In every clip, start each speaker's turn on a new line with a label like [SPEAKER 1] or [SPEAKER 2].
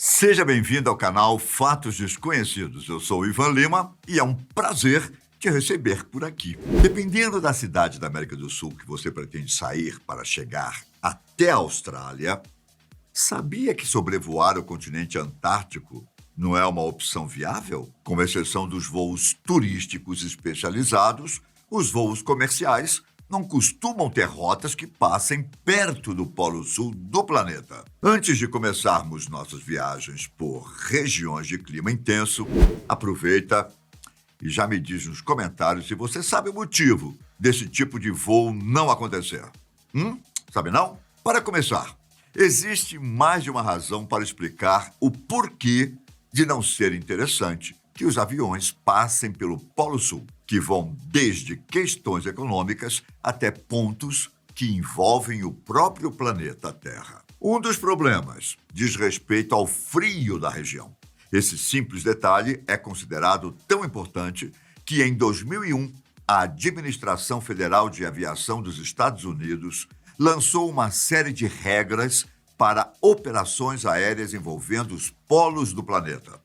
[SPEAKER 1] Seja bem-vindo ao canal Fatos Desconhecidos. Eu sou o Ivan Lima e é um prazer te receber por aqui. Dependendo da cidade da América do Sul que você pretende sair para chegar até a Austrália, sabia que sobrevoar o continente antártico não é uma opção viável? Com exceção dos voos turísticos especializados, os voos comerciais não costumam ter rotas que passem perto do Polo Sul do planeta. Antes de começarmos nossas viagens por regiões de clima intenso, aproveita e já me diz nos comentários se você sabe o motivo desse tipo de voo não acontecer. Sabe não? Para começar, existe mais de uma razão para explicar o porquê de não ser interessante que os aviões passem pelo Polo Sul, que vão desde questões econômicas até pontos que envolvem o próprio planeta Terra. Um dos problemas diz respeito ao frio da região. Esse simples detalhe é considerado tão importante que, em 2001, a Administração Federal de Aviação dos Estados Unidos lançou uma série de regras para operações aéreas envolvendo os polos do planeta.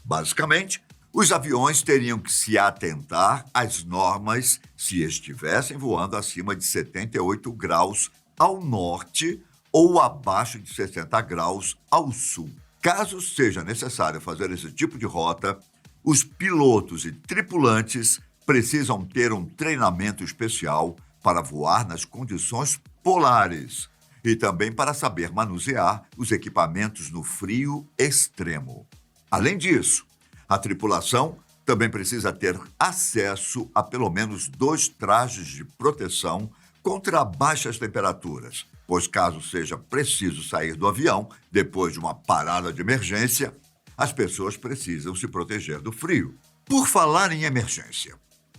[SPEAKER 1] Basicamente, os aviões teriam que se atentar às normas se estivessem voando acima de 78 graus ao norte ou abaixo de 60 graus ao sul. Caso seja necessário fazer esse tipo de rota, os pilotos e tripulantes precisam ter um treinamento especial para voar nas condições polares e também para saber manusear os equipamentos no frio extremo. Além disso, a tripulação também precisa ter acesso a pelo menos 2 trajes de proteção contra baixas temperaturas, pois caso seja preciso sair do avião depois de uma parada de emergência, as pessoas precisam se proteger do frio. Por falar em emergência,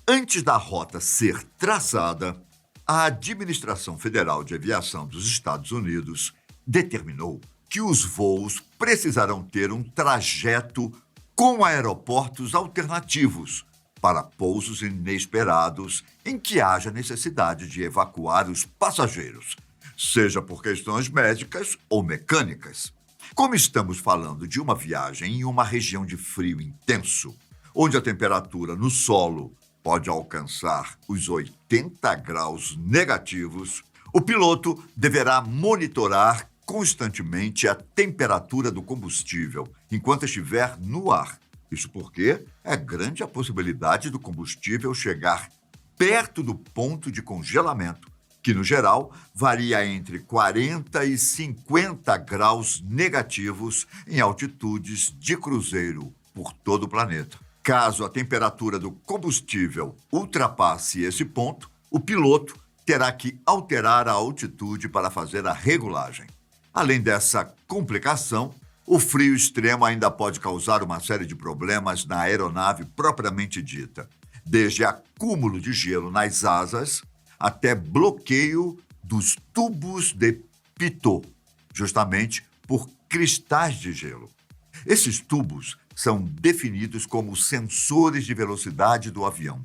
[SPEAKER 1] antes da rota ser traçada, a Administração Federal de Aviação dos Estados Unidos determinou que os voos precisarão ter um trajeto com aeroportos alternativos para pousos inesperados em que haja necessidade de evacuar os passageiros, seja por questões médicas ou mecânicas. Como estamos falando de uma viagem em uma região de frio intenso, onde a temperatura no solo pode alcançar os 80 graus negativos, o piloto deverá monitorar constantemente a temperatura do combustível enquanto estiver no ar. Isso porque é grande a possibilidade do combustível chegar perto do ponto de congelamento, que no geral varia entre 40 e 50 graus negativos em altitudes de cruzeiro por todo o planeta. Caso a temperatura do combustível ultrapasse esse ponto, o piloto terá que alterar a altitude para fazer a regulagem. Além dessa complicação, o frio extremo ainda pode causar uma série de problemas na aeronave propriamente dita, desde acúmulo de gelo nas asas até bloqueio dos tubos de pitot, justamente por cristais de gelo. Esses tubos são definidos como sensores de velocidade do avião.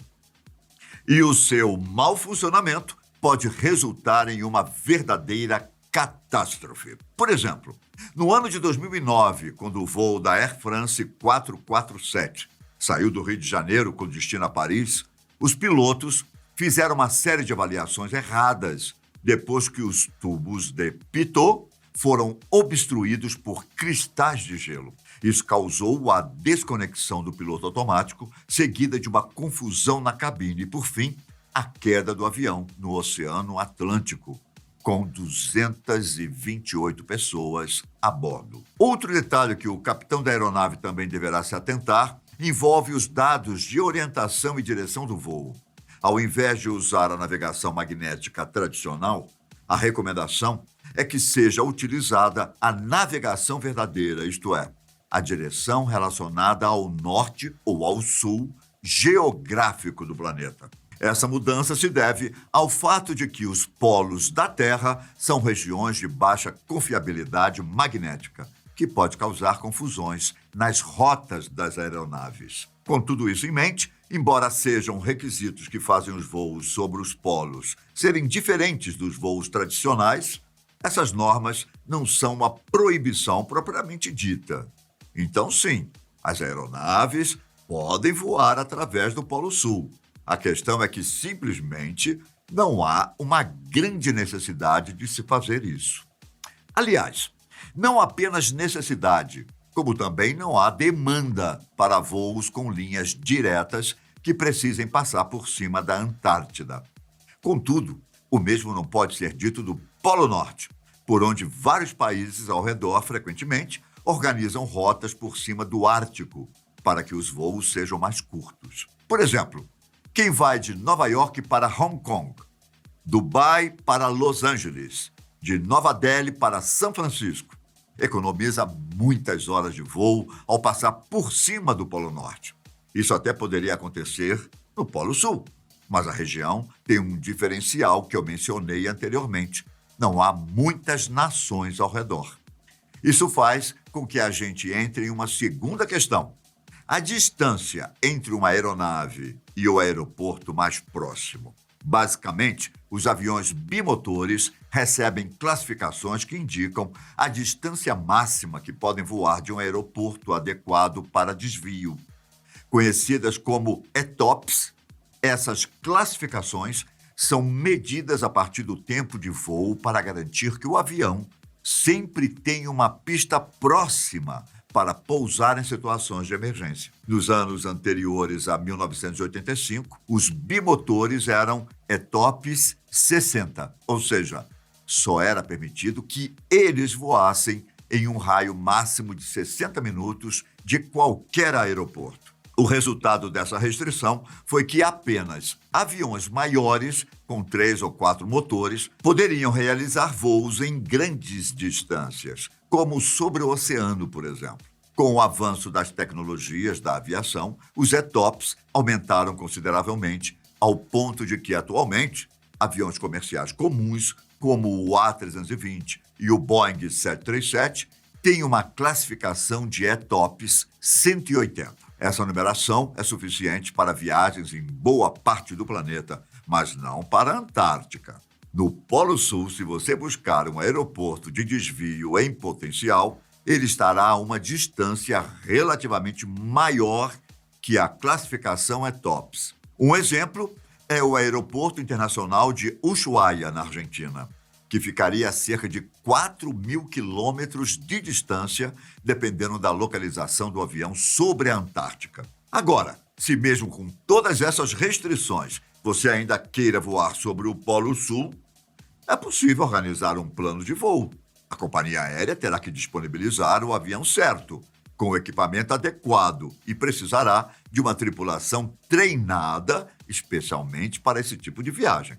[SPEAKER 1] E o seu mau funcionamento pode resultar em uma verdadeira catástrofe. Por exemplo, no ano de 2009, quando o voo da Air France 447 saiu do Rio de Janeiro com destino a Paris, os pilotos fizeram uma série de avaliações erradas depois que os tubos de pitot foram obstruídos por cristais de gelo. Isso causou a desconexão do piloto automático, seguida de uma confusão na cabine e, por fim, a queda do avião no Oceano Atlântico, com 228 pessoas a bordo. Outro detalhe que o capitão da aeronave também deverá se atentar envolve os dados de orientação e direção do voo. Ao invés de usar a navegação magnética tradicional, a recomendação é que seja utilizada a navegação verdadeira, isto é, a direção relacionada ao norte ou ao sul geográfico do planeta. Essa mudança se deve ao fato de que os polos da Terra são regiões de baixa confiabilidade magnética, que pode causar confusões nas rotas das aeronaves. Com tudo isso em mente, embora sejam requisitos que fazem os voos sobre os polos serem diferentes dos voos tradicionais, Essas normas não são uma proibição propriamente dita. Então, sim, as aeronaves podem voar através do Polo Sul. A questão é que simplesmente não há uma grande necessidade de se fazer isso. Aliás, não apenas necessidade, como também não há demanda para voos com linhas diretas que precisem passar por cima da Antártida. Contudo, o mesmo não pode ser dito do Polo Norte, por onde vários países ao redor, frequentemente, organizam rotas por cima do Ártico para que os voos sejam mais curtos. Por exemplo, quem vai de Nova York para Hong Kong, Dubai para Los Angeles, de Nova Delhi para São Francisco, economiza muitas horas de voo ao passar por cima do Polo Norte. Isso até poderia acontecer no Polo Sul, mas a região tem um diferencial que eu mencionei anteriormente. Não há muitas nações ao redor. Isso faz com que a gente entre em uma segunda questão. A distância entre uma aeronave e o aeroporto mais próximo. Basicamente, os aviões bimotores recebem classificações que indicam a distância máxima que podem voar de um aeroporto adequado para desvio. Conhecidas como ETOPS, essas classificações são medidas a partir do tempo de voo para garantir que o avião sempre tenha uma pista próxima para pousar em situações de emergência. Nos anos anteriores a 1985, os bimotores eram ETOPS 60, ou seja, só era permitido que eles voassem em um raio máximo de 60 minutos de qualquer aeroporto. O resultado dessa restrição foi que apenas aviões maiores, com 3 ou 4 motores, poderiam realizar voos em grandes distâncias, como sobre o oceano, por exemplo. Com o avanço das tecnologias da aviação, os ETOPS aumentaram consideravelmente, ao ponto de que, atualmente, aviões comerciais comuns, como o A320 e o Boeing 737, têm uma classificação de ETOPS 180. Essa numeração é suficiente para viagens em boa parte do planeta, mas não para a Antártica. No Polo Sul, se você buscar um aeroporto de desvio em potencial, ele estará a uma distância relativamente maior que a classificação ETOPS. Um exemplo é o Aeroporto Internacional de Ushuaia, na Argentina, que ficaria a cerca de 4.000 quilômetros de distância, dependendo da localização do avião sobre a Antártica. Agora, se mesmo com todas essas restrições você ainda queira voar sobre o Polo Sul, é possível organizar um plano de voo. A companhia aérea terá que disponibilizar o avião certo, com o equipamento adequado, e precisará de uma tripulação treinada especialmente para esse tipo de viagem.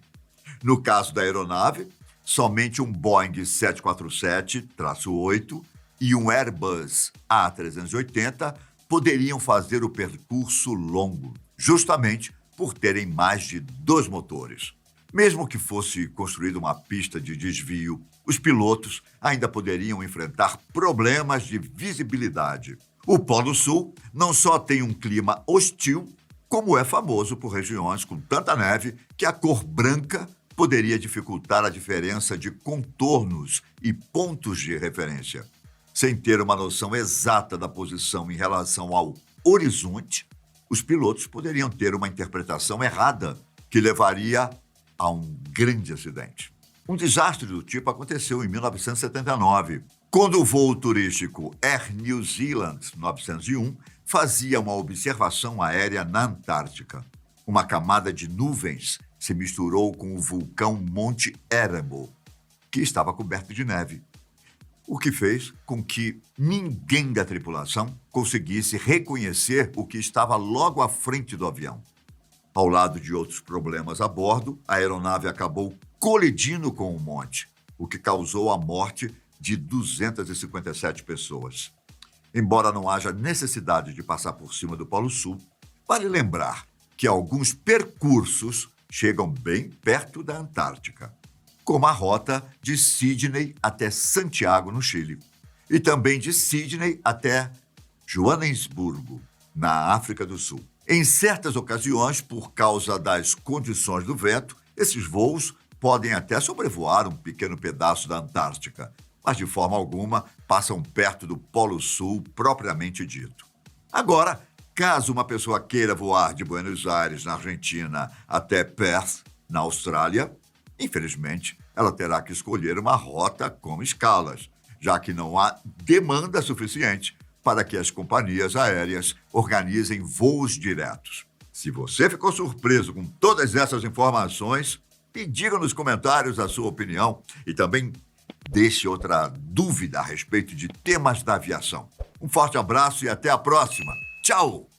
[SPEAKER 1] No caso da aeronave, somente um Boeing 747-8 e um Airbus A380 poderiam fazer o percurso longo, justamente por terem mais de 2 motores. Mesmo que fosse construída uma pista de desvio, os pilotos ainda poderiam enfrentar problemas de visibilidade. O Polo Sul não só tem um clima hostil, como é famoso por regiões com tanta neve que a cor branca poderia dificultar a diferença de contornos e pontos de referência. Sem ter uma noção exata da posição em relação ao horizonte, os pilotos poderiam ter uma interpretação errada que levaria a um grande acidente. Um desastre do tipo aconteceu em 1979, quando o voo turístico Air New Zealand 901 fazia uma observação aérea na Antártica. Uma camada de nuvens se misturou com o vulcão Monte Erebor, que estava coberto de neve, o que fez com que ninguém da tripulação conseguisse reconhecer o que estava logo à frente do avião. Ao lado de outros problemas a bordo, a aeronave acabou colidindo com o monte, o que causou a morte de 257 pessoas. Embora não haja necessidade de passar por cima do Polo Sul, vale lembrar que alguns percursos chegam bem perto da Antártica, como a rota de Sydney até Santiago, no Chile, e também de Sydney até Joanesburgo, na África do Sul. Em certas ocasiões, por causa das condições do vento, esses voos podem até sobrevoar um pequeno pedaço da Antártica, mas de forma alguma passam perto do Polo Sul propriamente dito. Agora, caso uma pessoa queira voar de Buenos Aires, na Argentina, até Perth, na Austrália, infelizmente, ela terá que escolher uma rota com escalas, já que não há demanda suficiente para que as companhias aéreas organizem voos diretos. Se você ficou surpreso com todas essas informações, me diga nos comentários a sua opinião e também deixe outra dúvida a respeito de temas da aviação. Um forte abraço e até a próxima. Tchau!